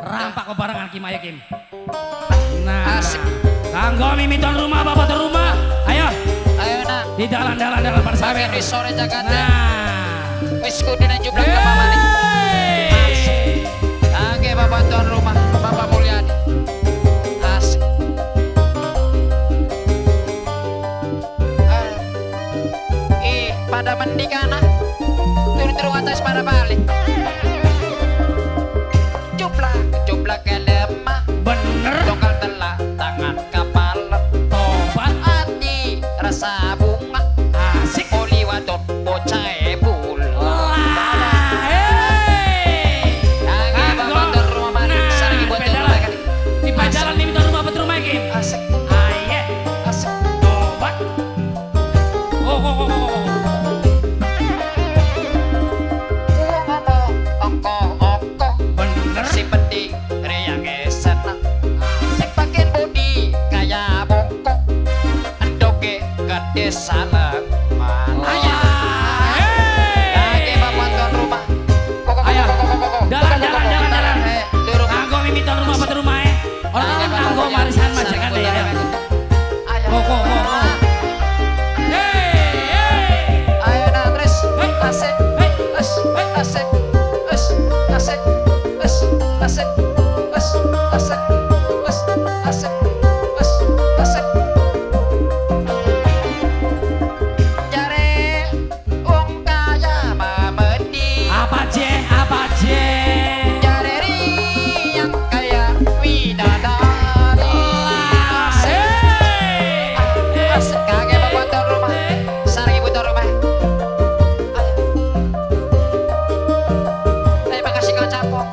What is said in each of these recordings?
Rampak kebarangan Kim ayo Kim. Nah, kanggo mimiton rumah bapak tuh rumah. Ayo. Ayo nak. Di dalan-dalan pada sawer. Di sore Jakarta. Nah. Wis kudu nang jublak ke mama nih. Oke bapak tuan rumah, Bapak Mulyadi. Asik. Pada mendikana. Turun-turun atas pada balik. Jublak ke lemah. Bener. Tongkal telah tangan kapal. Tobat. Hati rasa bunga. Asik. Poli wadon bocah ebul. Jalan nih rumah betul rumah Kim. Asik. Aye. Asik. Tobat. Oh. Ongko. Bener. Si penting riang senang. Asik pakai bodi kayak bongkok. Endoge gede salang. Mana? Lagi bapak tuan rumah. Ayo. Jalan. Durung. Kanggo mimiton rumah betul rumah ya. Orang kan kanggo marisan majikan deh ya. Kok. Ayo nah terus. Asik. Asik. Jare wong kaya mamedi. Apa je? Jare riang kaya widadari. Asik kage bapak tuan rumah. Sarang ibu tuan rumah. Terima kasih kau capok.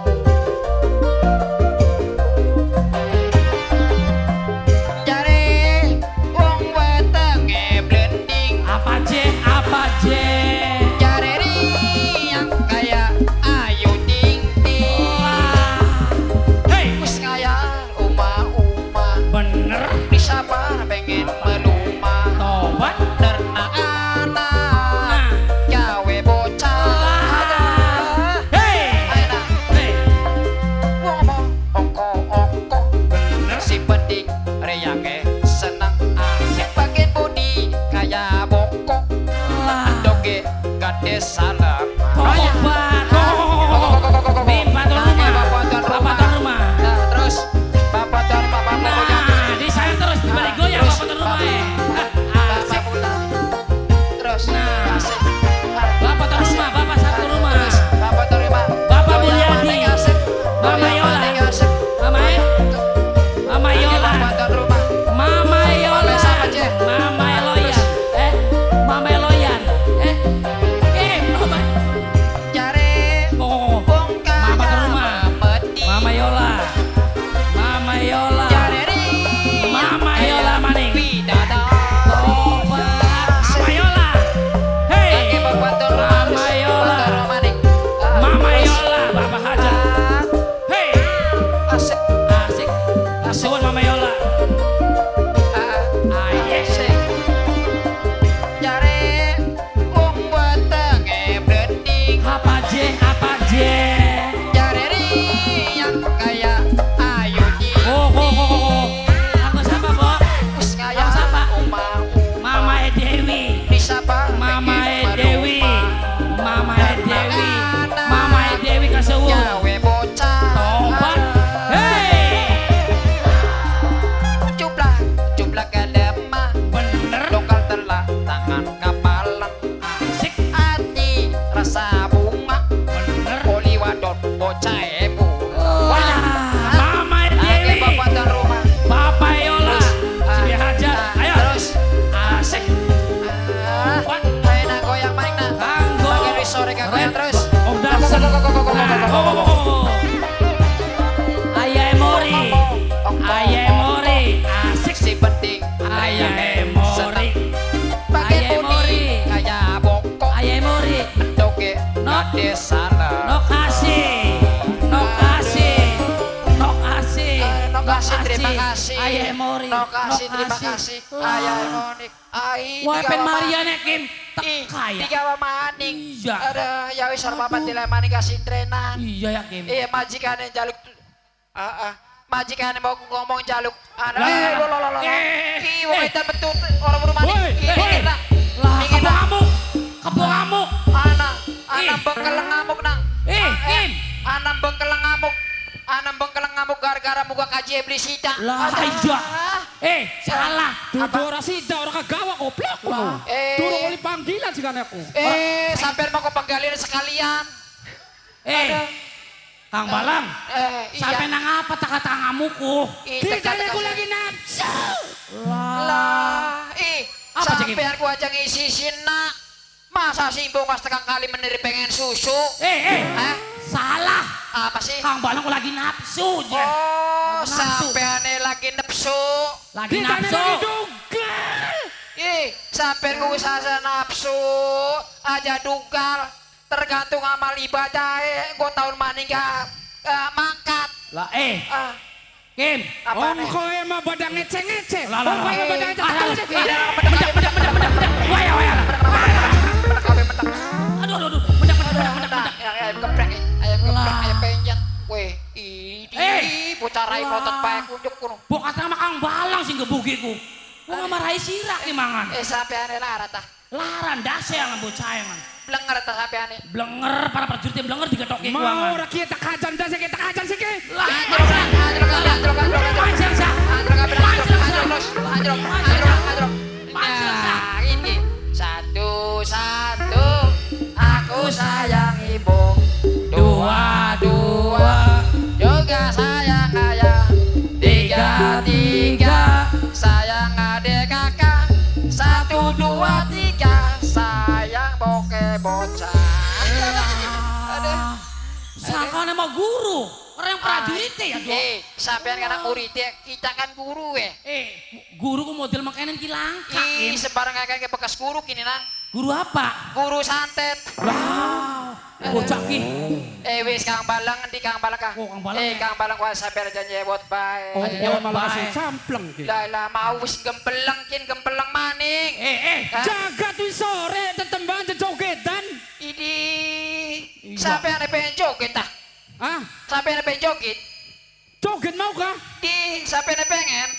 Jare wong wetenge blending. Apa je? Jare riang kaya ayu ting ting. Hei, Wis ngayal uma-uma. bener. Disapa pengen meluma. Tobat. Nerna anak Nah. gawe bocah. Hei. Ayo nak. Hei. Ngomong ongko. Bener. Si penting riange senang. Asik pakai bodi kayak bongkok. Doge gede salam. Tobat. Bapak tuan rumah. Nah, terus bapak tuan bapak Mulyadi. Nah, di saya terus dibalik goyang bapak tuan rumah ya. Bapak Mulyadi. Terus Nah. asik. Bapak tuan rumah, bapak satu rumah. Terus bapak tuan rumah. Bapak Yang Mulyadi. paling asik. Mama Yang Yola. paling asik. Mama Yola. Bapak tuan rumah. Mama Yola. Mama siapa, Ce? Mama Eloyan. Mama Eloyan. Mama. Jare Oh. wong Mama kaya ke rumah. mamedi. Mama Yola. Mama Yola. Jare riang Mama kaya Yola maning. widadari. Tobat. Mama Yola. Hei. Oke, bapak tuan rumah. Mama Yola. Bapak tuan rumah nih. Mama Terus. Yola. Bapak Haja. Hei. Asik. Asik. Suwun Mama Yola. Aye. Asik. Jare wong wetenge blending. Apa je? Jare riang kaya ayu ting. Aku siapa, Bo? Wis Aku ngayal siapa? uma. Mama Dewi. Disapa Mama pengen Dewi. meluma. Mama Dewi. Mama Dewi kesewu. Gawe bocah. Tobat. Hei. Jublak ke lemah. Bener. Lokal telah tangan kapalan. Asik. Hati rasa bunga. Bener. Poli wadon bocah ebu. Mama Oke Dewi. bapak tuan rumah. Bapak Yola. Terus, Sini Haja. Ayo. Terus. Asik. Tobat. Ayo nak goyang maning nak. Kanggo. Pakai wis sore goyang terus. Om Darsen. Ayah Mori. Asik. Si penting Ayah Mori. pakai Ayah bodi Mori. kayak bongkok. Ayah Mori. Doge No. gede salam. No kasih. Terima kasih. Ayah Mori. No kasih, terima kasih. Ayah Mori. Wah, pen Mariana Kim. Kaya. Tiga maning. Iya. Ada ya wis hormat maning kasih trenan. Iya ya Kim. Iya majikan yang jaluk Majikan mau ngomong jaluk. Lah. Lo. Eh. Wong edan betul orang rumah Woi, minggir nak. Lah, Minggir nak. kebo ngamuk. Anak Eh. bengkeleng ngamuk nang. Kim. Anak bengkeleng ngamuk gara-gara muka kaji iblis sida. Lah, iya. Salah. Dudu ora sida ora kagawa goblok kono. Durung oli panggilan sing aku. Sampean mau ke penggalian sekalian. Kang Balang. Iya. Sampai nang apa tak-kata ngamuku? Ditanya aku lagi nafsu. Lah, Apa, Cik Im? sampean ku aja ngisi-isin nak. Masa simbong pas tekan kali meniri pengen susu? Hah? Salah. Apa sih? Kang Balang aku lagi nafsu. Jen. Oh, Nafsu. sampean lagi nafsu. Lagi Ditanya nafsu. lagi dugal. Sampean ku sasa nafsu aja dugal. Tergantung amal ibadah gua tahun maning mangkat. Lah Kim. Apa nih? Kowe mah badang ngece-ngece. Lah. Kowe mah badang ngece-ngece. Waya. Aduh. Mendak. Ayam geprek, ayam penjat. Weh, bocah rai motot pae kunjuk kuno. Bokat sama Kang Balang sing gebugiku. Gua marahi sirak ki mangan. Sampean lara tah. Laran dase yang bocah man. Blenger tah sampean. Blenger para prajurit blenger digetoki ku Mau mangan. ora kieu tak kajan dah sik tak kajan sik. Lah, Ini satu aku sayang ibu, dua juga sayang ayah, tiga sayang adik kakak, 1, 2, 3 sayang bocah. Aduh. Sangkane mau guru, orang prajurit ya, Dok. Sampean kan murid kita kan guru Guru ku model makanan ki langka. sembarang kakek bekas guru kini nang. Guru apa? Guru santet. Wow. Bocah ki. Wis Kang Balang endi Kang Balang kah? Oh, Kang Balang. Kang Balang kuwi sampean aja nyewot bae. Oh, Ayo, malah bae. kasih campleng ki. Lah mau wis gempeleng maning. Hah? Jagat wis sore tetembangan jejogetan. Idi Iya. sampean pengen joget tah? Ah, Sampean pengen joget? joget mau kah? Sampean pengen?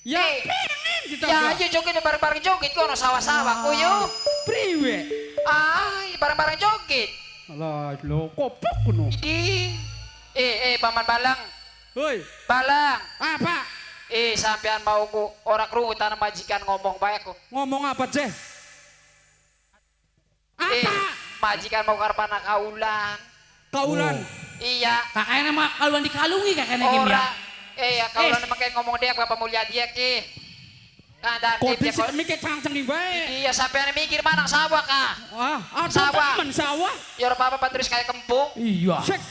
Ya, pengen kita. Ya ayo joget bareng-bareng joget kono sawah-sawah kuyo. Priwe? Bareng-bareng joget. Alah, lo kopok kuno. Idi. Paman Balang. Hoi, Balang. apa? Sampean mau ku ora krungu tanah majikan ngomong bae aku. Ngomong apa, Ceh? Apa? Majikan mau karepana kaulan. Kaulan. Iya. Kakaknya mah kaluan dikalungi kakaknya Kim ya. Ora. Kaulan makai ngomong dia Bapak Mulia dia ki. Ada Kok dia bisa mikir cangceng di bae? Iya sampean mikir mana sawah kah? Ada Sawah. temen sawah? Ya ora apa-apa terus kayak kembung. Iya. Cek.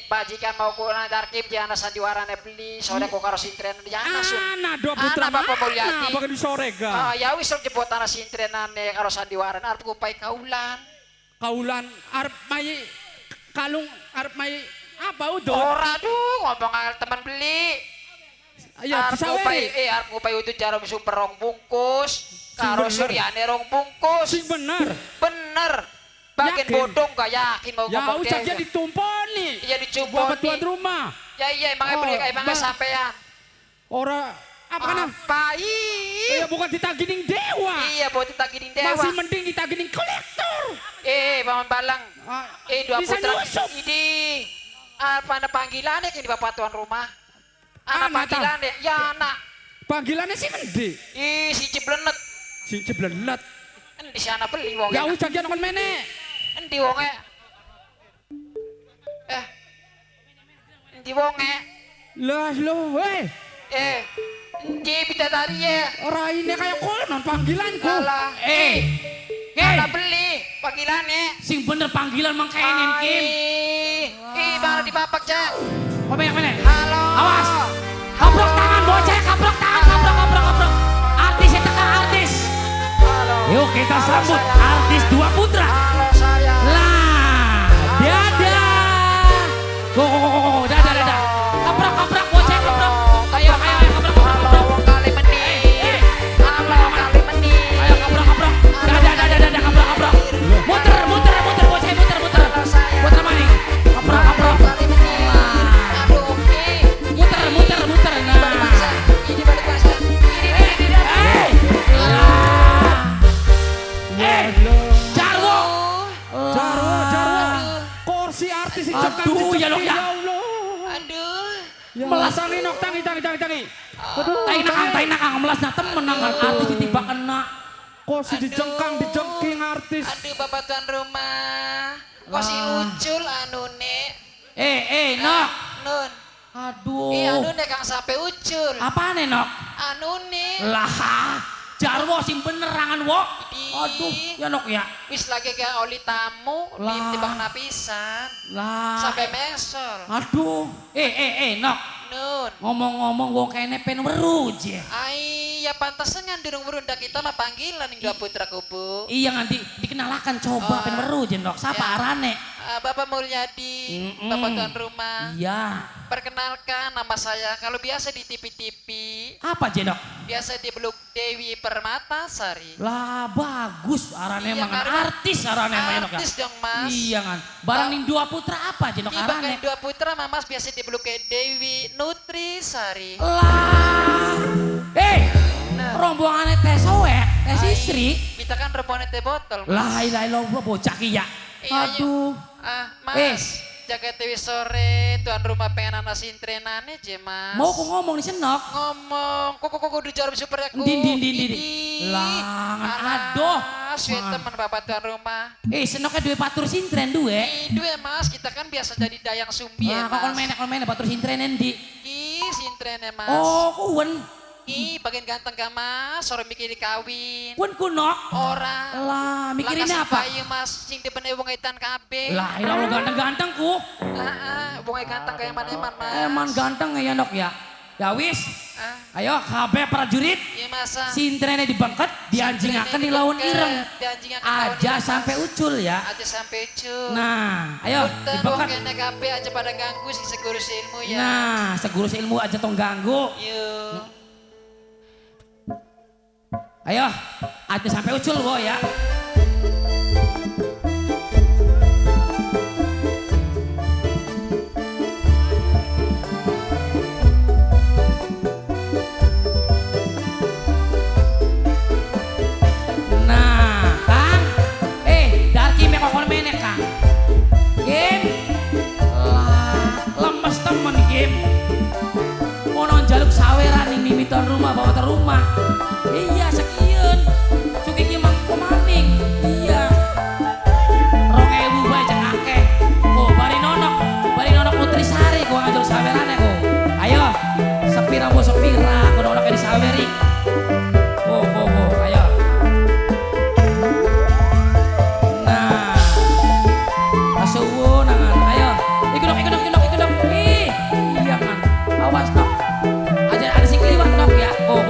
Majikan mau ku nandar Kim di ana sandiwarane beli sore ku karo sintren di ana sun. Ana dua putra Ana Bapak mana? Mulyadi. Apa di sore ga? Ya wis sok jebot ana sintrenane karo sandiwaran arep ku pai kaulan. Kaulan arep mai kalung arep mai apa udah? Ora duh ngomong al teman beli. Ya disaweri. Arep ku pai utuh jarum sumber rong bungkus karo bener. suryane rong bungkus. Sing bener. Bener. Bagian Yakin? bodong gak yakin mau Ya ngomong usah dia. jadi ditumponi. Iya Buat tuan dicumponi. rumah. Ya iya emangnya Oh, beli emangnya Bang. sampean. Ora apa kana? Apa Ya bukan ditagining dewa. Iya buat ditagih dewa. Masih mending ditagining kolektor. Paman Balang. Ah, Dua bisa putra. nyusup. Ini apa ada panggilannya kini bapak tuan rumah? Anak Anak, panggilannya. Ya anak. Panggilannya sih ngendi? Si Ciblenet. Sing ceblelet. Di sana beli wong. Ya usah jangan kon mene. Endi wonge? Endi wonge? Lah lo, Endi bidadari ya? ora ini kayak konon panggilanku. Alah, anak beli panggilannya. Sing bener panggilan mangkainin Kim. Baru di bapak cek. Kok banyak mana? Halo. Awas. Kabrok tangan bocah, kabrok tangan, kabrok. Artis itu kan artis. Halo. Yuk kita Halo, sambut sayang. artis dua putra. Halo saya. Lah, dadah. Go, dadah. Kabrok bocah, kabrok. Ayo, kabrok. Halo wong kali meni. Halo kali meni. Ayo kabrok. Dadah, kabrok. Muter bocah, muter. Halo saya. Muter maning. Kabrok. Kali meni. Aduh. Melasani nok tangi. Tai nakang melas na temen nangan artis tiba kena. Kok si dijengking artis. Aduh bapak tuan rumah. Kok si Ucul anu nek. Nok. Nun. Aduh. Anu nek kang sampe Ucul. Apane Nok? Anu nek. Lah, jarwo sing benerangan wo. Aduh, ya Nok ya. Wis lagi ke oli tamu, timbang napisan. Lah. Sampai mesor. Aduh. Nok. Nun. Ngomong-ngomong wong kene pen weruh je. Ai, ya pantasan kan durung berundak kita mah panggilan ning dua putra kubu. Iya nanti dikenalakan coba pen weruh je Nok. Sapa arane? Bapak Mulyadi, Bapak tuan rumah. Iya. Perkenalkan nama saya. Kalau biasa di TV-TV, Apa je Nok? biasa di Blok Dewi Permatasari. Lah bagus arane Iya, mangan karena artis arane mah Nok ya. Artis dong mas. Iya kan. Barang ning dua putra apa je Nok Iya arane? bahkan dua putra mah mas biasa di Blok Dewi Nutrisari. Lah. Nah. Rombongannya teh soek, teh istri. Kita kan rombongan teh botol. Mas. Lah ilah bocah ki ya. Iya, Aduh. Mas. Jaga tewi sore tuan rumah pengen anak sintrenane je mas. Mau ku ngomong di senok. Ngomong, kok udah jarum super aku. Di. Langan aduh. Sweet teman bapak tuan rumah. Senoknya duwe patur sintren duwe. Dua mas, kita kan biasa jadi dayang sumbi ya Nah, kok mas. kon menek patur sintren endi? Sintrene mas. Oh, kuwen. Bagian ganteng gak mas, sore mikir kawin. Kuwen kunok. Orang. Lah, mikirin apa? Bayi mas, sing dipene wong edan kabeh. Lah, ilah lu ganteng-ganteng ku. Wong ganteng kayak eman-eman mas. Eman ganteng ya Nok ya. Ya wis. Ayo kabeh prajurit. Iya mas. Sintrene dibangket, dianjingaken di lawan ireng. Aja sampai ucul ya. Aja sampai ucul. Nah, ayo Punten wong dibangket. kene kabeh aja pada ganggu sing segurus ilmu ya. Nah, segurus ilmu aja tong ganggu. Yuk. Ayo, aja sampai ucul wo ya. Nah, Kang. Darki me kokon menek, Kang. Game. Lah, lemes temen game. Ono jaluk saweran ning mimiton rumah bawa ke rumah. Iya sekian. Cuki ki mangko maning. Iya. 2000 bae cek akeh. Oh, bari nonok Nutrisari gua ngajak sawerane ko. Ayo, sepira bo sepira kudu ono di saweri. Oh, ayo. Nah. Asuwun nangan. Ayo. Ikut dong. Iya kan. Awas dong. Ada sing kliwat dong ya. Oh.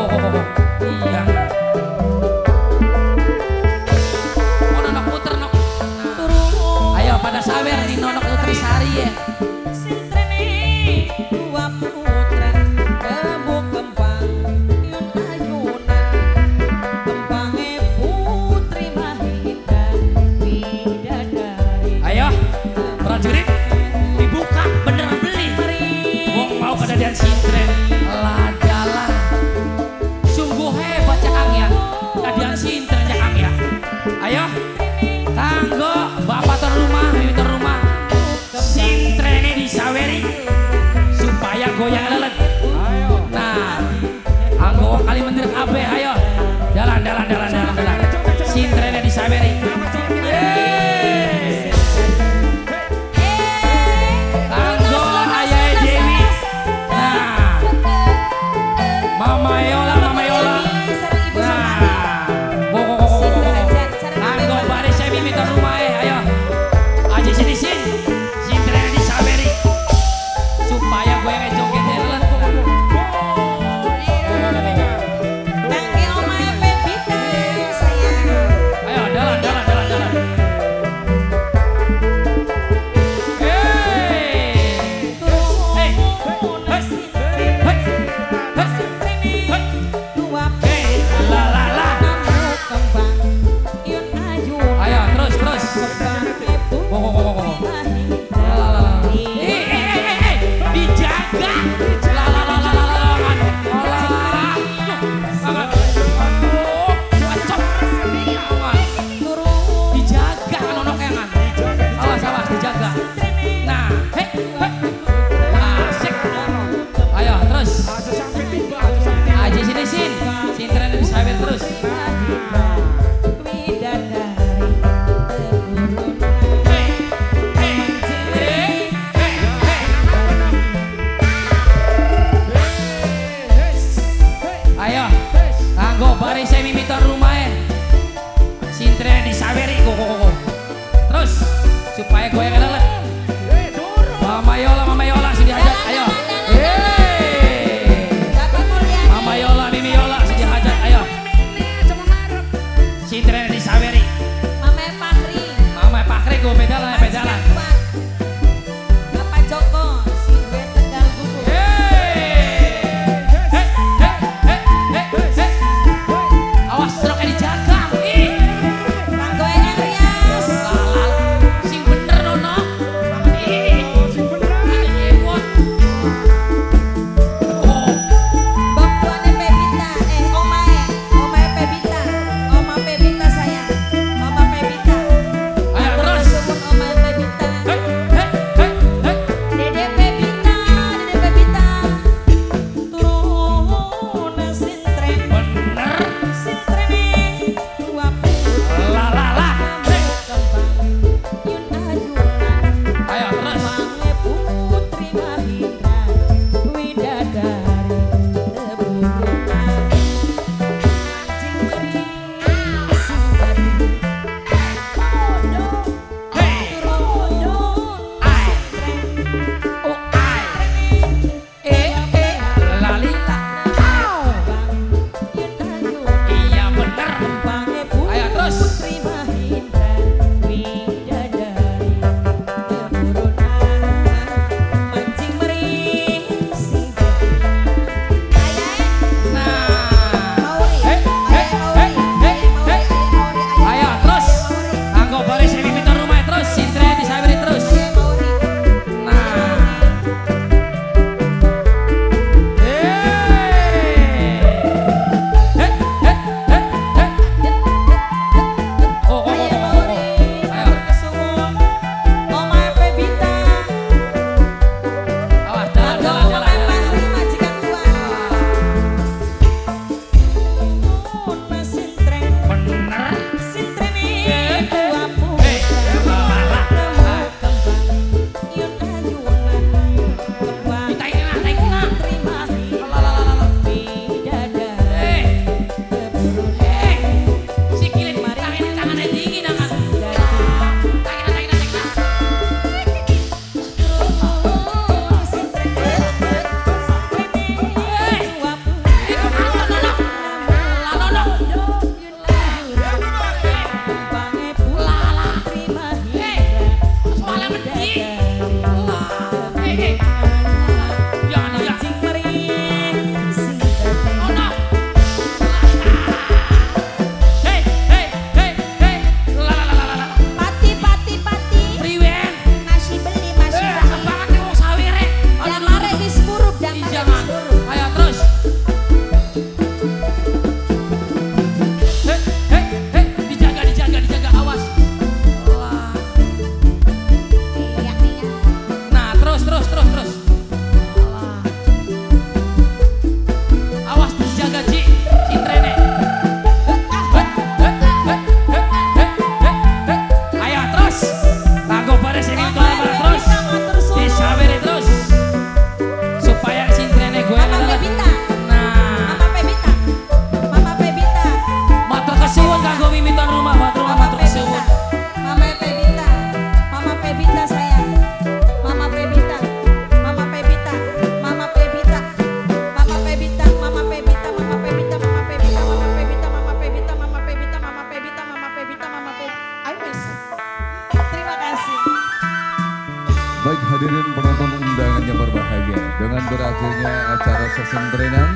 bahagia. Dengan berakhirnya acara session berenang,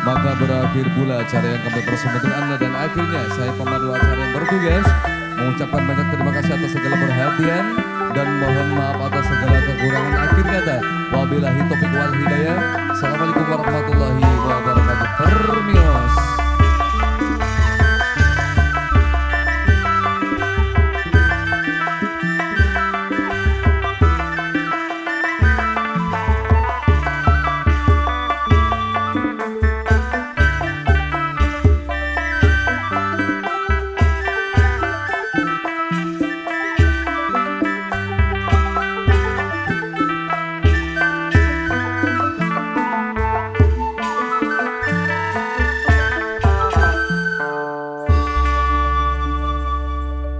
maka berakhir pula acara yang kami persembahkan Anda. Dan akhirnya saya pemandu acara yang bertugas mengucapkan banyak terima kasih atas segala perhatian dan mohon maaf atas segala kekurangan. Akhir kata, wabillahi taufiq wal hidayah. Assalamualaikum warahmatullahi wabarakatuh. Permios.